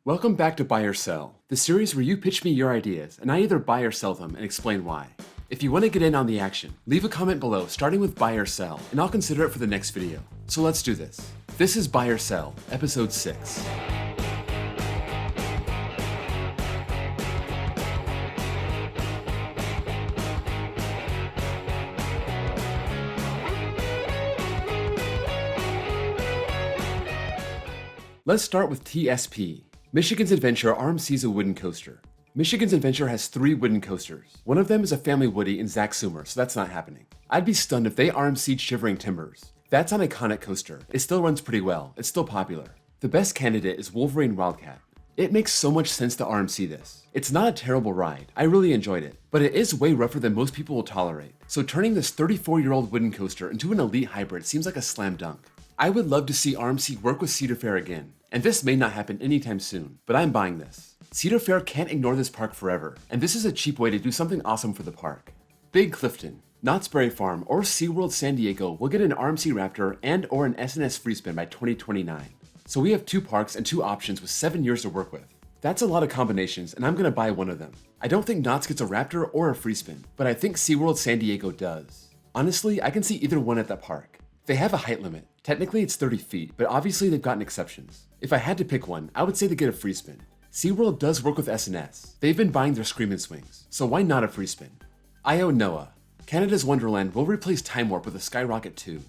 Welcome back to Buy or Sell, the series where you pitch me your ideas and I either buy or sell them and explain why. If you want to get in on the action, leave a comment below starting with Buy or Sell and I'll consider it for the next video. So let's do this. This is Buy or Sell, episode 6. Let's start with TSP. Michigan's Adventure RMC's a wooden coaster. Michigan's Adventure has 3 wooden coasters. One of them is a family Woody in Zach Sumer, so that's not happening. I'd be stunned if they RMC'd Shivering Timbers. That's an iconic coaster. It still runs pretty well. It's still popular. The best candidate is Wolverine Wildcat. It makes so much sense to RMC this. It's not a terrible ride. I really enjoyed it, but it is way rougher than most people will tolerate. So turning this 34-year-old wooden coaster into an elite hybrid seems like a slam dunk. I would love to see RMC work with Cedar Fair again, and this may not happen anytime soon, but I'm buying this. Cedar Fair can't ignore this park forever, and this is a cheap way to do something awesome for the park. Big Clifton, Knott's Berry Farm, or SeaWorld San Diego will get an RMC Raptor and or an SNS free spin by 2029. So we have 2 parks and 2 options with 7 years to work with. That's a lot of combinations, and I'm gonna buy one of them. I don't think Knott's gets a Raptor or a free spin, but I think SeaWorld San Diego does. Honestly, I can see either one at that park. They have a height limit. Technically it's 30 feet, but obviously they've gotten exceptions. If I had to pick one, I would say they get a free spin. SeaWorld does work with SNS. They've been buying their Screamin' Swings, so why not a free spin? Noah. Canada's Wonderland will replace Time Warp with a Skyrocket 2.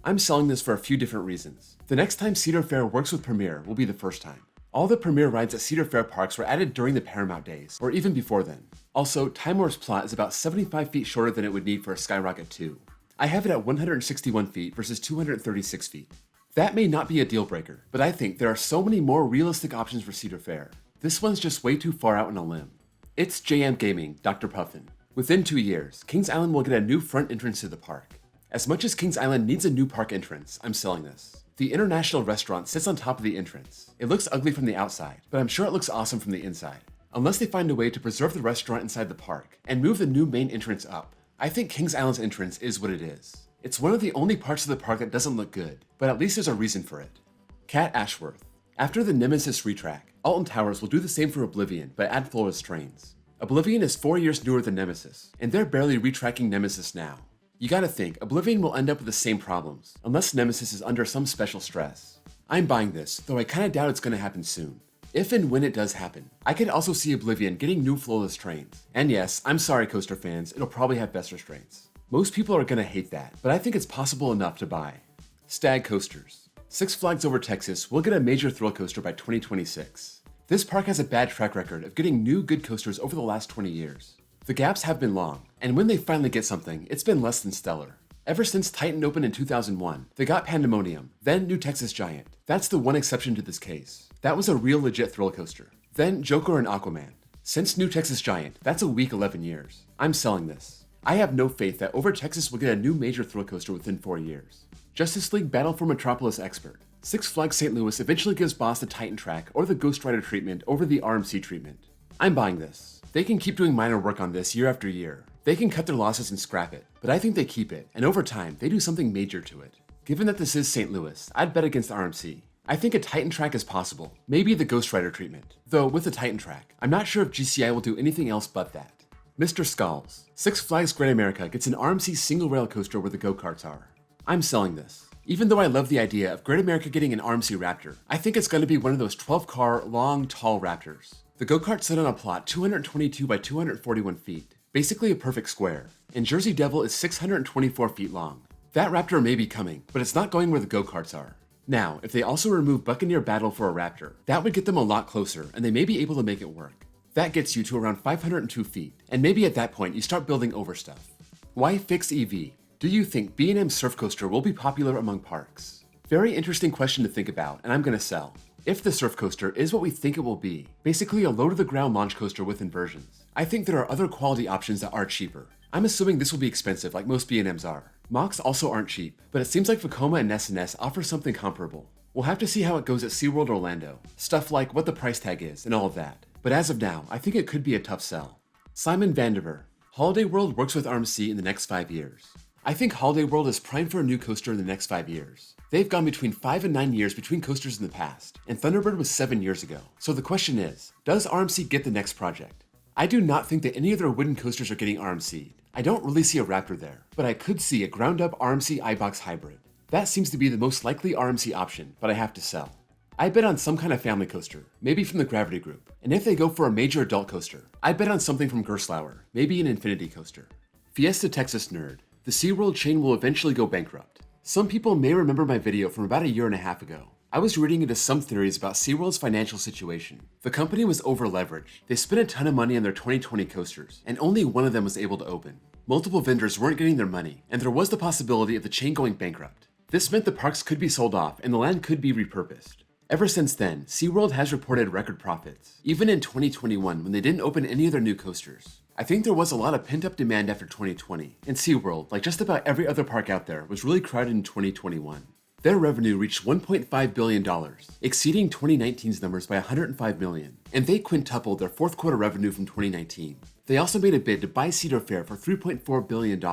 I'm selling this for a few different reasons. The next time Cedar Fair works with Premier will be the first time. All the Premier rides at Cedar Fair parks were added during the Paramount days, or even before then. Also, Time Warp's plot is about 75 feet shorter than it would need for a Skyrocket 2. I have it at 161 feet versus 236 feet. That may not be a deal breaker, but I think there are so many more realistic options for Cedar Fair. This one's just way too far out on a limb. It's JM Gaming, Dr. Puffin. Within 2 years, Kings Island will get a new front entrance to the park. As much as Kings Island needs a new park entrance, I'm selling this. The International Restaurant sits on top of the entrance. It looks ugly from the outside, but I'm sure it looks awesome from the inside. Unless they find a way to preserve the restaurant inside the park and move the new main entrance up, I think Kings Island's entrance is what it is. It's one of the only parts of the park that doesn't look good, but at least there's a reason for it. Cat Ashworth. After the Nemesis retrack, Alton Towers will do the same for Oblivion, but add flawless trains. Oblivion is 4 years newer than Nemesis, and they're barely retracking Nemesis now. You gotta think, Oblivion will end up with the same problems, unless Nemesis is under some special stress. I'm buying this, though I kinda doubt it's gonna happen soon. If and when it does happen, I could also see Oblivion getting new flawless trains. And yes, I'm sorry coaster fans, it'll probably have best restraints. Most people are gonna hate that, but I think it's possible enough to buy. Stag Coasters. Six Flags Over Texas will get a major thrill coaster by 2026. This park has a bad track record of getting new good coasters over the last 20 years. The gaps have been long, and when they finally get something, it's been less than stellar. Ever since Titan opened in 2001, they got Pandemonium, then New Texas Giant. That's the one exception to this case. That was a real legit thrill coaster. Then Joker and Aquaman. Since New Texas Giant, that's a weak 11 years. I'm selling this. I have no faith that Over Texas will get a new major thrill coaster within 4 years. Justice League Battle for Metropolis Expert. Six Flags St. Louis eventually gives Boss the Titan track or the Ghost Rider treatment over the RMC treatment. I'm buying this. They can keep doing minor work on this year after year. They can cut their losses and scrap it, but I think they keep it, and over time, they do something major to it. Given that this is St. Louis, I'd bet against RMC. I think a Titan track is possible, maybe the Ghost Rider treatment. Though with the Titan track, I'm not sure if GCI will do anything else but that. Mr. Skulls. Six Flags Great America gets an RMC single rail coaster where the go-karts are. I'm selling this. Even though I love the idea of Great America getting an RMC Raptor, I think it's going to be one of those 12-car, long, tall Raptors. The go-kart sit on a plot 222 by 241 feet, basically a perfect square, and Jersey Devil is 624 feet long. That Raptor may be coming, but it's not going where the go-karts are. Now, if they also remove Buccaneer Battle for a Raptor, that would get them a lot closer, and they may be able to make it work. That gets you to around 502 feet, and maybe at that point you start building over stuff. Why fix EV? Do you think B&M Surf Coaster will be popular among parks? Very interesting question to think about, and I'm gonna sell. If the Surf Coaster is what we think it will be, basically a low-to-the-ground launch coaster with inversions, I think there are other quality options that are cheaper. I'm assuming this will be expensive like most B&Ms are. Mocks also aren't cheap, but it seems like Vekoma and SNS offer something comparable. We'll have to see how it goes at SeaWorld Orlando, stuff like what the price tag is and all of that. But as of now, I think it could be a tough sell. Simon Vandiver. Holiday World works with RMC in the next 5 years. I think Holiday World is primed for a new coaster in the next 5 years. They've gone between 5 and 9 years between coasters in the past, and Thunderbird was 7 years ago. So the question is, does RMC get the next project? I do not think that any of their wooden coasters are getting RMC'd. I don't really see a Raptor there, but I could see a ground-up RMC iBox hybrid. That seems to be the most likely RMC option, but I have to sell. I bet on some kind of family coaster, maybe from the Gravity Group, and if they go for a major adult coaster, I bet on something from Gerstlauer, maybe an Infinity coaster. Fiesta Texas Nerd. The SeaWorld chain will eventually go bankrupt. Some people may remember my video from about a year and a half ago. I was reading into some theories about SeaWorld's financial situation. The company was over-leveraged. They spent a ton of money on their 2020 coasters, and only one of them was able to open. Multiple vendors weren't getting their money, and there was the possibility of the chain going bankrupt. This meant the parks could be sold off and the land could be repurposed. Ever since then, SeaWorld has reported record profits, even in 2021 when they didn't open any of their new coasters. I think there was a lot of pent-up demand after 2020, and SeaWorld, like just about every other park out there, was really crowded in 2021. Their revenue reached $1.5 billion, exceeding 2019's numbers by $105 million, and they quintupled their fourth quarter revenue from 2019. They also made a bid to buy Cedar Fair for $3.4 billion.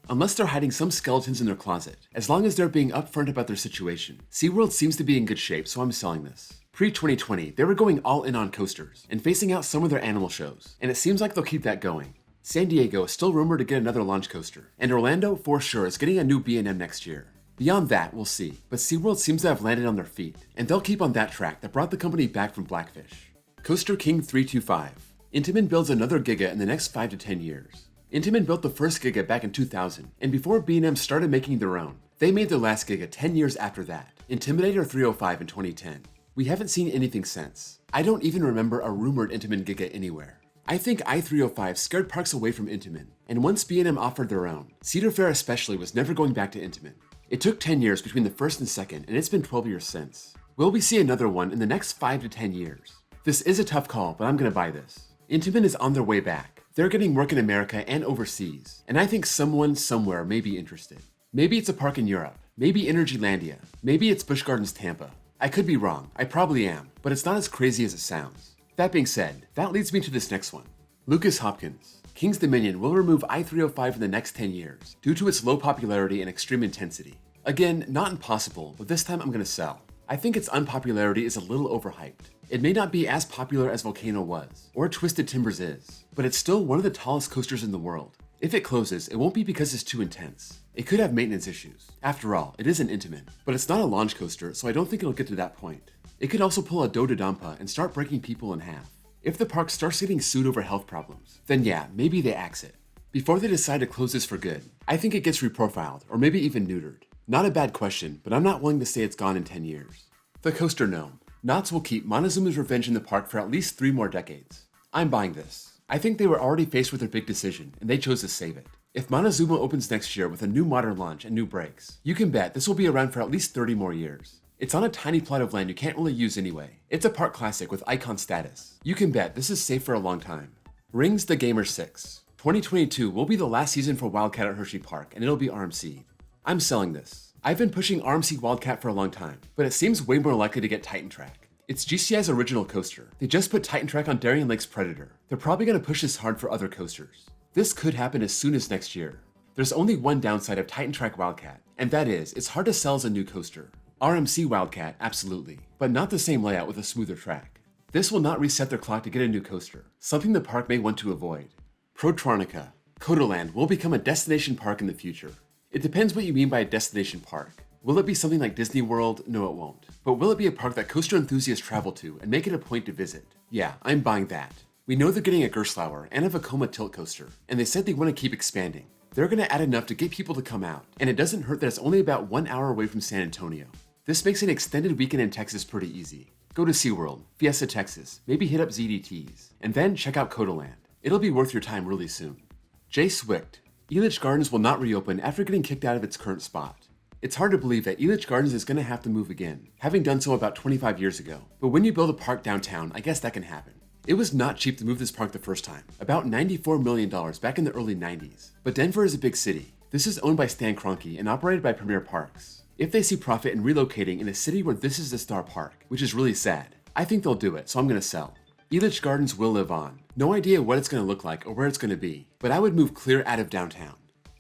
Unless they're hiding some skeletons in their closet, as long as they're being upfront about their situation, SeaWorld seems to be in good shape, so I'm selling this. Pre-2020, they were going all in on coasters and phasing out some of their animal shows, and it seems like they'll keep that going. San Diego is still rumored to get another launch coaster, and Orlando, for sure, is getting a new B&M next year. Beyond that, we'll see, but SeaWorld seems to have landed on their feet, and they'll keep on that track that brought the company back from Blackfish. Coaster King 325. Intamin builds another Giga in the next 5 to 10 years. Intamin built the first Giga back in 2000, and before B&M started making their own, they made their last Giga 10 years after that, Intimidator 305 in 2010. We haven't seen anything since. I don't even remember a rumored Intamin Giga anywhere. I think I-305 scared parks away from Intamin, and once B&M offered their own, Cedar Fair especially was never going back to Intamin. It took 10 years between the first and second, and it's been 12 years since. Will we see another one in the next 5 to 10 years? This is a tough call, but I'm gonna buy this. Intamin is on their way back. They're getting work in America and overseas, and I think someone somewhere may be interested. Maybe it's a park in Europe, maybe Energylandia, maybe it's Busch Gardens Tampa. I could be wrong, I probably am, but it's not as crazy as it sounds. That being said, that leads me to this next one. Lucas Hopkins. King's Dominion will remove I-305 in the next 10 years, due to its low popularity and extreme intensity. Again, not impossible, but this time I'm gonna sell. I think its unpopularity is a little overhyped. It may not be as popular as Volcano was, or Twisted Timbers is, but it's still one of the tallest coasters in the world. If it closes, it won't be because it's too intense. It could have maintenance issues. After all, it is an Intamin, but it's not a launch coaster, so I don't think it'll get to that point. It could also pull a Dododampa and start breaking people in half. If the park starts getting sued over health problems, then yeah, maybe they axe it. Before they decide to close this for good, I think it gets reprofiled, or maybe even neutered. Not a bad question, but I'm not willing to say it's gone in 10 years. The Coaster Gnome. Knott's will keep Montezuma's Revenge in the park for at least 3 more decades. I'm buying this. I think they were already faced with their big decision, and they chose to save it. If Montezuma opens next year with a new modern launch and new brakes, you can bet this will be around for at least 30 more years. It's on a tiny plot of land you can't really use anyway. It's a park classic with icon status. You can bet this is safe for a long time. Rings the Gamer 6. 2022 will be the last season for Wildcat at Hershey Park, and it'll be RMC'd. I'm selling this. I've been pushing RMC Wildcat for a long time, but it seems way more likely to get Titan Track. It's GCI's original coaster. They just put Titan Track on Darien Lake's Predator. They're probably gonna push this hard for other coasters. This could happen as soon as next year. There's only one downside of Titan Track Wildcat, and that is, it's hard to sell as a new coaster. RMC Wildcat, absolutely, but not the same layout with a smoother track. This will not reset their clock to get a new coaster, something the park may want to avoid. Protronica. Codaland will become a destination park in the future. It depends what you mean by a destination park. Will it be something like Disney World? No, it won't. But will it be a park that coaster enthusiasts travel to and make it a point to visit? Yeah, I'm buying that. We know they're getting a Gerstlauer and a Vekoma tilt coaster, and they said they want to keep expanding. They're gonna add enough to get people to come out, and it doesn't hurt that it's only about 1 hour away from San Antonio. This makes an extended weekend in Texas pretty easy. Go to SeaWorld, Fiesta Texas, maybe hit up ZDTs, and then check out Codaland. It'll be worth your time really soon. Jay Swift. Elitch Gardens will not reopen after getting kicked out of its current spot. It's hard to believe that Elitch Gardens is going to have to move again, having done so about 25 years ago. But when you build a park downtown, I guess that can happen. It was not cheap to move this park the first time, about $94 million back in the early 90s. But Denver is a big city. This is owned by Stan Kroenke and operated by Premier Parks. If they see profit in relocating in a city where this is the star park, which is really sad, I think they'll do it, so I'm going to sell. Elitch Gardens will live on. No idea what it's going to look like or where it's going to be, but I would move clear out of downtown.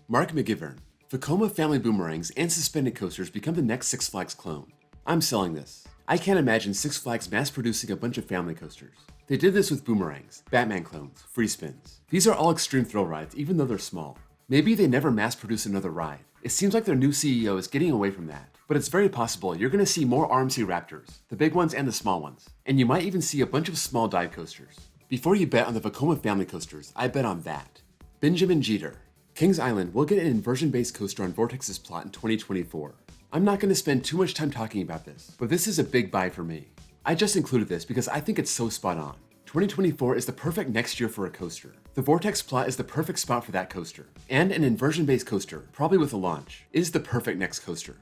Mark McGivern. Vekoma family boomerangs and suspended coasters become the next Six Flags clone. I'm selling this. I can't imagine Six Flags mass producing a bunch of family coasters. They did this with boomerangs, Batman clones, free spins. These are all extreme thrill rides even though they're small. Maybe they never mass produce another ride. It seems like their new CEO is getting away from that. But it's very possible you're going to see more RMC Raptors, the big ones and the small ones. And you might even see a bunch of small dive coasters. Before you bet on the Vekoma family coasters, I bet on that. Benjamin Jeter. Kings Island will get an inversion-based coaster on Vortex's plot in 2024. I'm not going to spend too much time talking about this, but this is a big buy for me. I just included this because I think it's so spot on. 2024 is the perfect next year for a coaster. The Vortex plot is the perfect spot for that coaster. And an inversion-based coaster, probably with a launch, is the perfect next coaster.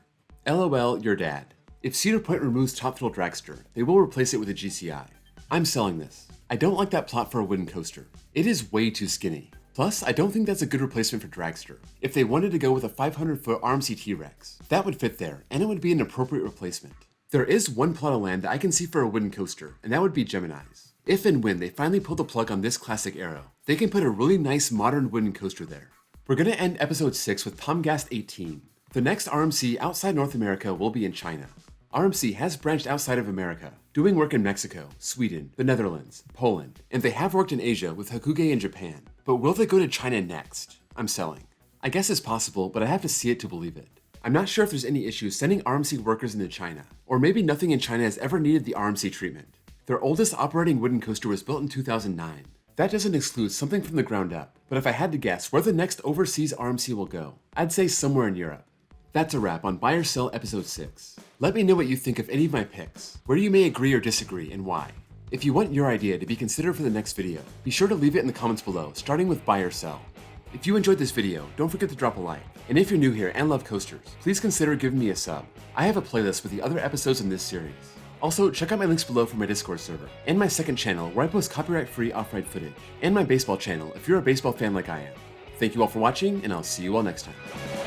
LOL, your dad. If Cedar Point removes Top Thrill Dragster, they will replace it with a GCI. I'm selling this. I don't like that plot for a wooden coaster. It is way too skinny. Plus, I don't think that's a good replacement for Dragster. If they wanted to go with a 500-foot RMC T-Rex, that would fit there, and it would be an appropriate replacement. There is one plot of land that I can see for a wooden coaster, and that would be Gemini's. If and when they finally pull the plug on this classic Aero, they can put a really nice modern wooden coaster there. We're gonna end episode 6 with Tomgast 18. The next RMC outside North America will be in China. RMC has branched outside of America, doing work in Mexico, Sweden, the Netherlands, Poland, and they have worked in Asia with Hakuge in Japan. But will they go to China next? I'm selling. I guess it's possible, but I have to see it to believe it. I'm not sure if there's any issues sending RMC workers into China, or maybe nothing in China has ever needed the RMC treatment. Their oldest operating wooden coaster was built in 2009. That doesn't exclude something from the ground up, but if I had to guess where the next overseas RMC will go, I'd say somewhere in Europe. That's a wrap on Buy or Sell episode 6. Let me know what you think of any of my picks, where you may agree or disagree, and why. If you want your idea to be considered for the next video, be sure to leave it in the comments below, starting with Buy or Sell. If you enjoyed this video, don't forget to drop a like. And if you're new here and love coasters, please consider giving me a sub. I have a playlist with the other episodes in this series. Also, check out my links below for my Discord server, and my second channel where I post copyright-free off-ride footage, and my baseball channel if you're a baseball fan like I am. Thank you all for watching, and I'll see you all next time.